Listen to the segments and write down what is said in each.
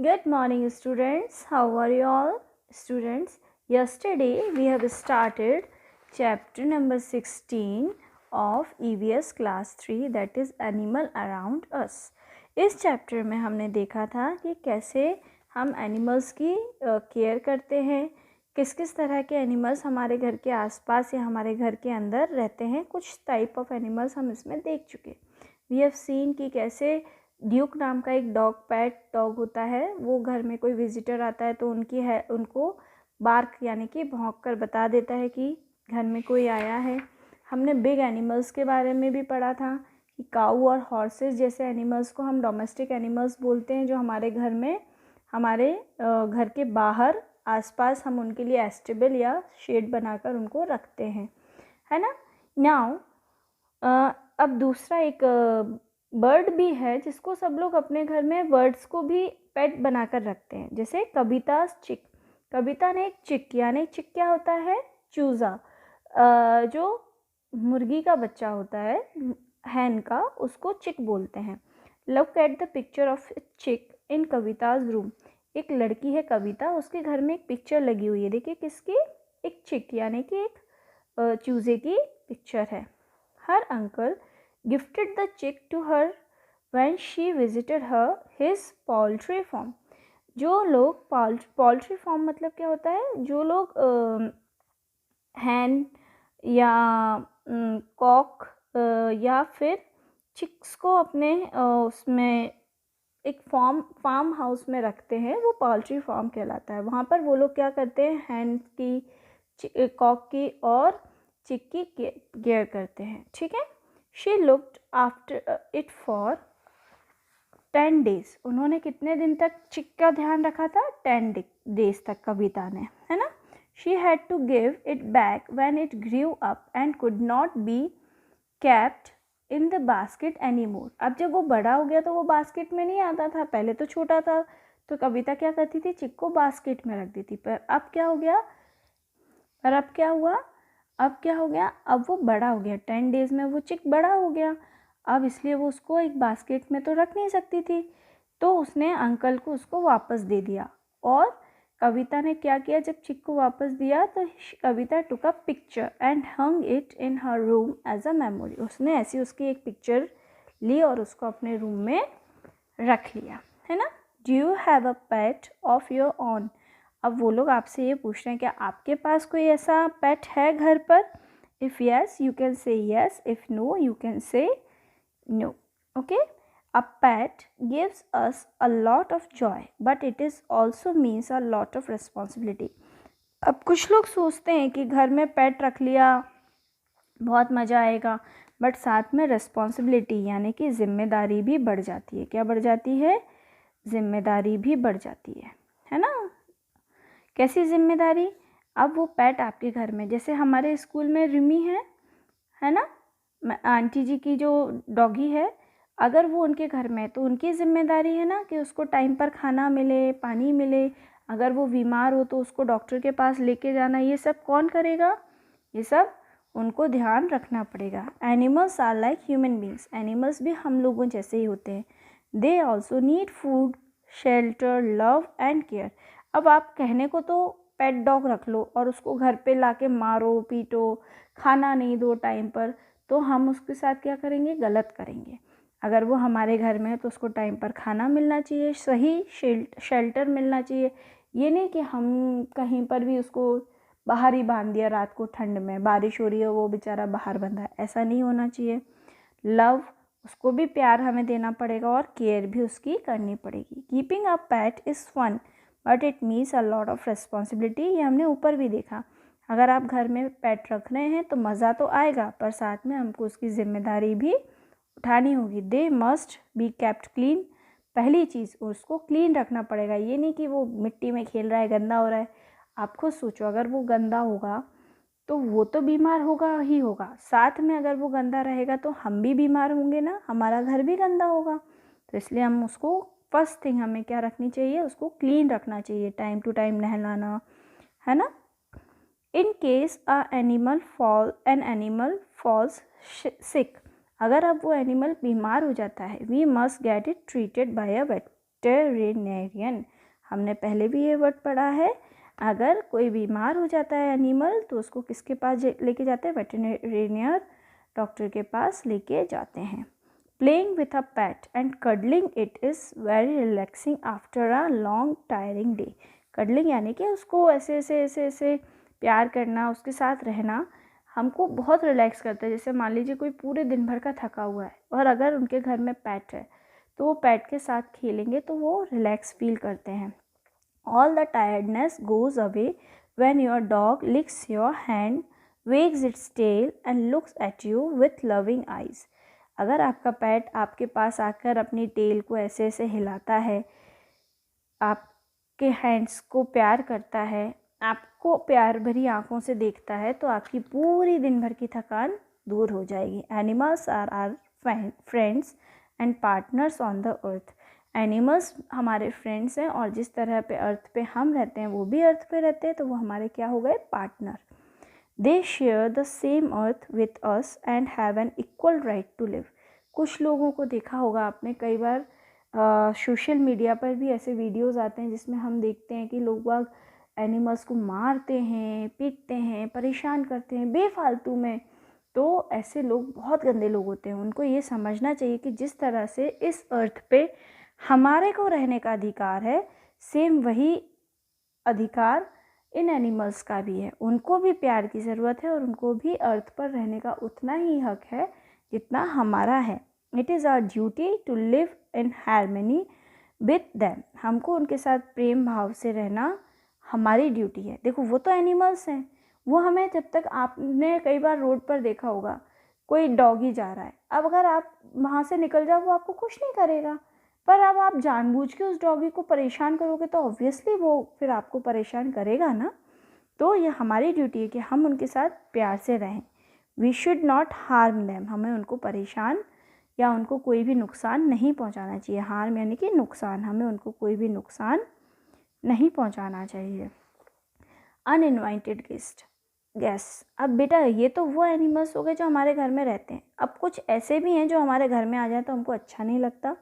Good morning, students. How are you all? Students, yesterday we have started chapter number 16 of EVS class 3, that is Animal Around Us. इस chapter में हमने देखा था कि कैसे हम एनिमल्स की केयर करते हैं, किस किस तरह के एनिमल्स हमारे घर के आसपास या हमारे घर के अंदर रहते हैं. कुछ टाइप ऑफ एनिमल्स हम इसमें देख चुके. वी हैव सीन कि कैसे ड्यूक नाम का एक पेट डॉग होता है, वो घर में कोई विजिटर आता है तो उनको बार्क यानी कि भौंक कर बता देता है कि घर में कोई आया है. हमने बिग एनिमल्स के बारे में भी पढ़ा था कि काऊ और हॉर्सेस जैसे एनिमल्स को हम डोमेस्टिक एनिमल्स बोलते हैं, जो हमारे घर में हमारे घर के बाहर आसपास हम उनके लिए एस्टेबल या शेड बनाकर उनको रखते हैं, है ना. नाउ अब दूसरा एक बर्ड भी है जिसको सब लोग अपने घर में बर्ड्स को भी पेट बनाकर रखते हैं, जैसे कविता चिक. कविता ने एक चिक, यानी चिक क्या होता है? चूज़ा. जो मुर्गी का बच्चा होता है, हैन का, उसको चिक बोलते हैं. Look at the picture of चिक इन कविताज रूम. एक लड़की है कविता, उसके घर में एक पिक्चर लगी हुई है. देखिए किसकी? एक चिक यानी कि एक चूज़े की पिक्चर है. हर uncle gifted the chick to her when she visited his poultry farm. जो लोग poultry farm मतलब क्या होता है? जो लोग हैन या कॉक या फिर चिक्स को अपने उसमें एक फार्म हाउस में रखते हैं, वो पोल्ट्री फार्म कहलाता है. वहाँ पर वो लोग क्या करते हैं? हैन की, कॉक की और चिक की केयर करते हैं. ठीक है. She looked after it for 10 days. उन्होंने कितने दिन तक चिक का ध्यान रखा था? 10 days तक कविता ने, है ना. She had to give it back when it grew up and could not be kept in the basket anymore. अब जब वो बड़ा हो गया तो वो बास्केट में नहीं आता था, पहले तो छोटा था. तो कविता क्या करती थी? चिक को बास्केट में रख देती. पर अब क्या हो गया? अब क्या हो गया? अब वो बड़ा हो गया. 10 days में वो चिक बड़ा हो गया. अब इसलिए वो उसको एक बास्केट में तो रख नहीं सकती थी, तो उसने अंकल को उसको वापस दे दिया. और कविता ने क्या किया? जब चिक को वापस दिया तो Kavita took a picture and hung it in her room as a memory. उसने ऐसी उसकी एक पिक्चर ली और उसको अपने रूम में रख लिया, है ना. Do you have a pet of your own? अब वो लोग आपसे ये पूछ रहे हैं, क्या आपके पास कोई ऐसा पेट है घर पर? If yes you can say yes, if no you can say no. Okay. A pet gives us a lot of joy but it is also means a lot of responsibility. अब कुछ लोग सोचते हैं कि घर में पेट रख लिया बहुत मज़ा आएगा, बट साथ में रिस्पॉन्सिबिलिटी यानी कि जिम्मेदारी भी बढ़ जाती है. क्या बढ़ जाती है? जिम्मेदारी भी बढ़ जाती है ना. कैसी जिम्मेदारी? अब वो पेट आपके घर में, जैसे हमारे स्कूल में रिमी है ना, आंटी जी की जो डॉगी है, अगर वो उनके घर में है तो उनकी जिम्मेदारी है ना कि उसको टाइम पर खाना मिले, पानी मिले. अगर वो बीमार हो तो उसको डॉक्टर के पास लेके जाना. ये सब कौन करेगा? ये सब उनको ध्यान रखना पड़ेगा. Animals are like human beings. Animals भी हम लोगों जैसे ही होते हैं. They also need food, shelter, love and care. अब आप कहने को तो पेट डॉग रख लो और उसको घर पे लाके मारो पीटो, खाना नहीं दो टाइम पर, तो हम उसके साथ क्या करेंगे? गलत करेंगे. अगर वो हमारे घर में है तो उसको टाइम पर खाना मिलना चाहिए, सही शेल्टर मिलना चाहिए. ये नहीं कि हम कहीं पर भी उसको बाहर ही बांध दिया, रात को ठंड में बारिश हो रही है वो बेचारा बाहर बंधा है, ऐसा नहीं होना चाहिए. लव, उसको भी प्यार हमें देना पड़ेगा और केयर भी उसकी करनी पड़ेगी. Keeping a pet is fun but it means a lot of responsibility. ये हमने ऊपर भी देखा. अगर आप घर में पेट रख रहे हैं तो मज़ा तो आएगा, पर साथ में हमको उसकी ज़िम्मेदारी भी उठानी होगी. They must be kept clean. पहली चीज़, उसको क्लीन रखना पड़ेगा. ये नहीं कि वो मिट्टी में खेल रहा है, गंदा हो रहा है. आप खुद सोचो, अगर वो गंदा होगा तो वो तो बीमार होगा ही होगा, साथ में अगर वो गंदा रहेगा तो हम भी बीमार होंगे ना, हमारा घर भी गंदा होगा. तो इसलिए हम उसको फर्स्ट थिंग हमें क्या रखनी चाहिए? उसको क्लीन रखना चाहिए, टाइम टू टाइम नहलाना, है ना. In case an animal falls sick. अगर अब वो एनिमल बीमार हो जाता है, we must get it treated by a vet. Veterinarian, हमने पहले भी ये वर्ड पढ़ा है। अगर कोई बीमार हो जाता है एनिमल तो उसको किसके पास लेके जाते हैं? वेटरनेरियन डॉक्टर के पास लेके जाते हैं। Playing with a pet and cuddling it is very relaxing after a long tiring day. Cuddling यानी कि उसको ऐसे ऐसे ऐसे ऐसे प्यार करना, उसके साथ रहना हमको बहुत रिलैक्स करता है। जैसे मान लीजिए कोई पूरे दिन भर का थका हुआ है और अगर उनके घर में पेट है तो वो पेट के साथ खेलेंगे तो वो रिलैक्स फील करते हैं। All the tiredness goes away when your dog licks your hand, wags its tail and looks at you with loving eyes. अगर आपका पेट आपके पास आकर अपनी टेल को ऐसे ऐसे हिलाता है, आपके हैंड्स को प्यार करता है, आपको प्यार भरी आँखों से देखता है, तो आपकी पूरी दिन भर की थकान दूर हो जाएगी। Animals are our friends and partners on the earth. Animals हमारे फ्रेंड्स हैं और जिस तरह पे अर्थ पे हम रहते हैं वो भी अर्थ पे रहते हैं, तो वो हमारे क्या हो गए? Partner. They share the same earth with us and have an equal right to live. कुछ लोगों को देखा होगा आपने, कई बार सोशल मीडिया पर भी ऐसे वीडियोस आते हैं जिसमें हम देखते हैं कि लोग बाग एनिमल्स को मारते हैं, पीटते हैं, परेशान करते हैं बेफालतू में। तो ऐसे लोग बहुत गंदे लोग होते हैं। उनको ये समझना चाहिए कि जिस तरह से इस अर्थ पे हमारे को रहने का अधिकार है, सेम वही अधिकार इन एनिमल्स का भी है। उनको भी प्यार की ज़रूरत है और उनको भी अर्थ पर रहने का उतना ही हक है जितना हमारा है। It is our duty to live in harmony with them. हमको उनके साथ प्रेम भाव से रहना हमारी ड्यूटी है। देखो वो तो एनिमल्स हैं, वो हमें, जब तक आपने कई बार रोड पर देखा होगा कोई डॉगी जा रहा है, अब अगर आप वहाँ से निकल जाओ वो आपको कुछ नहीं करेगा, पर अब आप जानबूझ के उस डॉगी को परेशान करोगे तो ऑब्वियसली वो फिर आपको परेशान करेगा ना। तो ये हमारी ड्यूटी है कि हम उनके साथ प्यार से रहें। We should not harm them. हमें उनको परेशान या उनको कोई भी नुकसान नहीं पहुंचाना चाहिए। हार्म यानी कि नुकसान, हमें उनको कोई भी नुकसान नहीं पहुंचाना चाहिए। Uninvited guest. अब बेटा ये तो वो एनिमल्स हो गए जो हमारे घर में रहते हैं। अब कुछ ऐसे भी हैं जो हमारे घर में आ जाए तो हमको अच्छा नहीं लगता,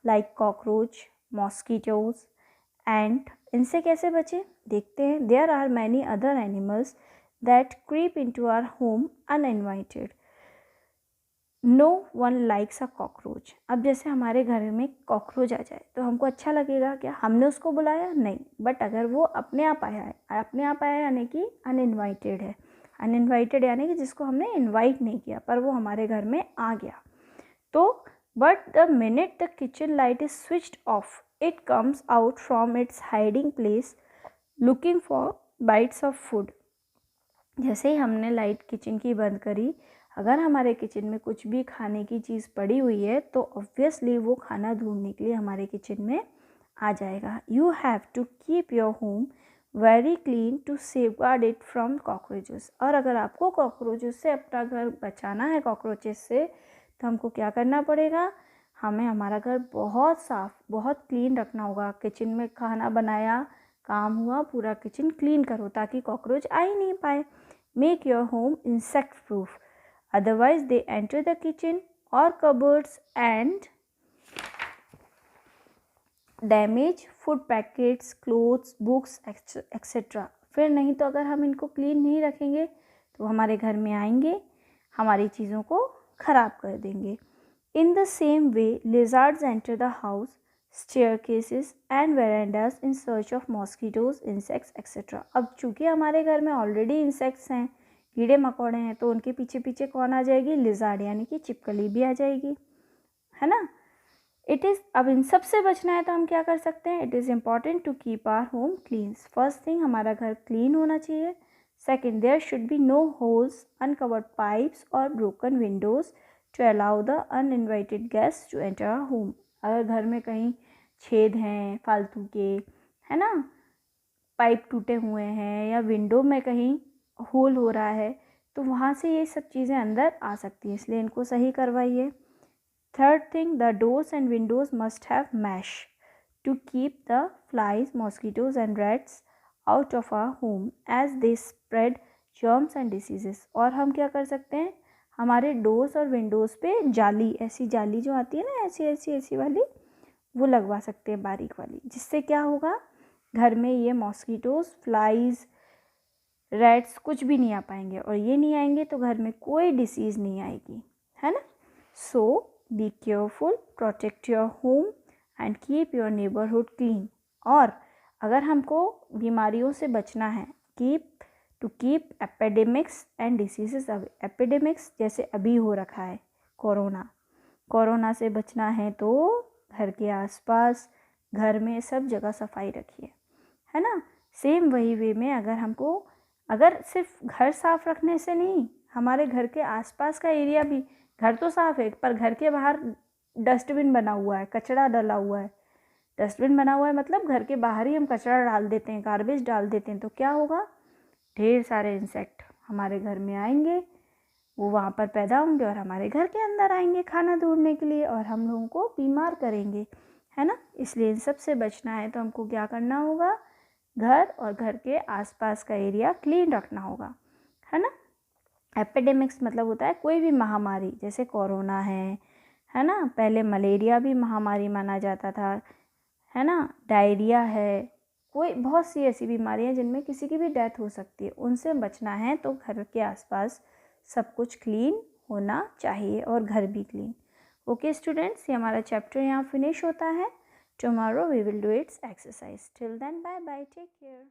लाइक कॉकरोच, मॉस्किटोज, एंट। इनसे कैसे बचे देखते हैं। There are many other animals that creep into our home uninvited. No one likes a cockroach. अब जैसे हमारे घर में कॉकरोच आ जाए तो हमको अच्छा लगेगा क्या? हमने उसको बुलाया नहीं, बट अगर वो अपने आप आया है, अपने आप आया यानी कि अनइनवाइटेड है। अनइनवाइटेड यानी कि जिसको हमने इनवाइट नहीं किया पर वो हमारे घर में आ गया। तो but the minute the kitchen light is switched off, it comes out from its hiding place looking for bites of food. जैसे ही हमने लाइट किचन की बंद करी, अगर हमारे किचन में कुछ भी खाने की चीज़ पड़ी हुई है तो ऑब्वियसली वो खाना ढूंढने के लिए हमारे किचन में आ जाएगा। You have to keep your home very clean to safeguard it from cockroaches. और अगर आपको कॉकरोचेस से अपना घर बचाना है, कॉकरोचेस से, तो हमको क्या करना पड़ेगा? हमें हमारा घर बहुत साफ़, बहुत क्लीन रखना होगा। किचन में खाना बनाया, काम हुआ, पूरा किचन क्लीन करो ताकि कॉकरोच आ ही नहीं पाए। Make your home insect proof, otherwise they enter the kitchen और cupboards and damage food packets, clothes, books etcetera. फिर नहीं तो अगर हम इनको क्लीन नहीं रखेंगे तो हमारे घर में आएंगे, हमारी चीज़ों को ख़राब कर देंगे। In the same way lizards enter the house, staircases and verandas in search of mosquitoes, insects etcetera. अब चूँकि हमारे घर में ऑलरेडी इंसेक्ट्स हैं, कीड़े मकोड़े हैं, तो उनके पीछे पीछे कौन आ जाएगी? लिजार्ड यानी कि छिपकली भी आ जाएगी, है ना। इट इज़, अब इन सब से बचना है तो हम क्या कर सकते हैं? It is important to keep our home clean. First thing, हमारा घर क्लीन होना चाहिए। Second, there should be no holes, uncovered pipes और broken windows to allow the uninvited guest to enter our home. अगर घर में कहीं छेद हैं फालतू के, है ना, पाइप टूटे हुए हैं या विंडो में कहीं होल हो रहा है, तो वहाँ से ये सब चीज़ें अंदर आ सकती हैं, इसलिए इनको सही करवाइए। Third thing, the doors and windows must have mesh to keep the flies, mosquitoes and rats out of our home as they spread germs and diseases. और हम क्या कर सकते हैं? हमारे डोर्स और विंडोज़ पे जाली, ऐसी जाली जो आती है ना, ऐसी ऐसी ऐसी वाली, वो लगवा सकते हैं बारीक वाली, जिससे क्या होगा, घर में ये मॉस्किटोज़, फ्लाइज, रैट्स कुछ भी नहीं आ पाएंगे, और ये नहीं आएंगे तो घर में कोई डिसीज़ नहीं आएगी, है ना। So be careful, protect your home and keep your neighbourhood clean. और अगर हमको बीमारियों से बचना है, keep epidemics and diseases away. Epidemics जैसे अभी हो रखा है कोरोना से बचना है तो घर के आसपास, घर में सब जगह सफाई रखिए, है ना। सेम वही वे में अगर सिर्फ घर साफ रखने से नहीं, हमारे घर के आसपास का एरिया भी, घर तो साफ है पर घर के बाहर डस्टबिन बना हुआ है, कचरा डला हुआ है, डस्टबिन बना हुआ है मतलब घर के बाहर ही हम कचरा डाल देते हैं, गार्बेज डाल देते हैं, तो क्या होगा, ढेर सारे इंसेक्ट हमारे घर में आएंगे, वो वहाँ पर पैदा होंगे और हमारे घर के अंदर आएंगे खाना ढूंढने के लिए, और हम लोगों को बीमार करेंगे, है ना। इसलिए इन सब से बचना है तो हमको क्या करना होगा, घर और घर के आसपास का एरिया क्लीन रखना होगा, है ना। एपिडेमिक्स मतलब होता है कोई भी महामारी, जैसे कोरोना है ना, पहले मलेरिया भी महामारी माना जाता था, है ना, डायरिया है, कोई बहुत सी ऐसी बीमारियां जिनमें किसी की भी डेथ हो सकती है, उनसे बचना है तो घर के आसपास सब कुछ क्लीन होना चाहिए और घर भी क्लीन। ओके स्टूडेंट्स, ये हमारा चैप्टर यहाँ फिनिश होता है। Tomorrow we will do its exercise. Till then bye bye, take care.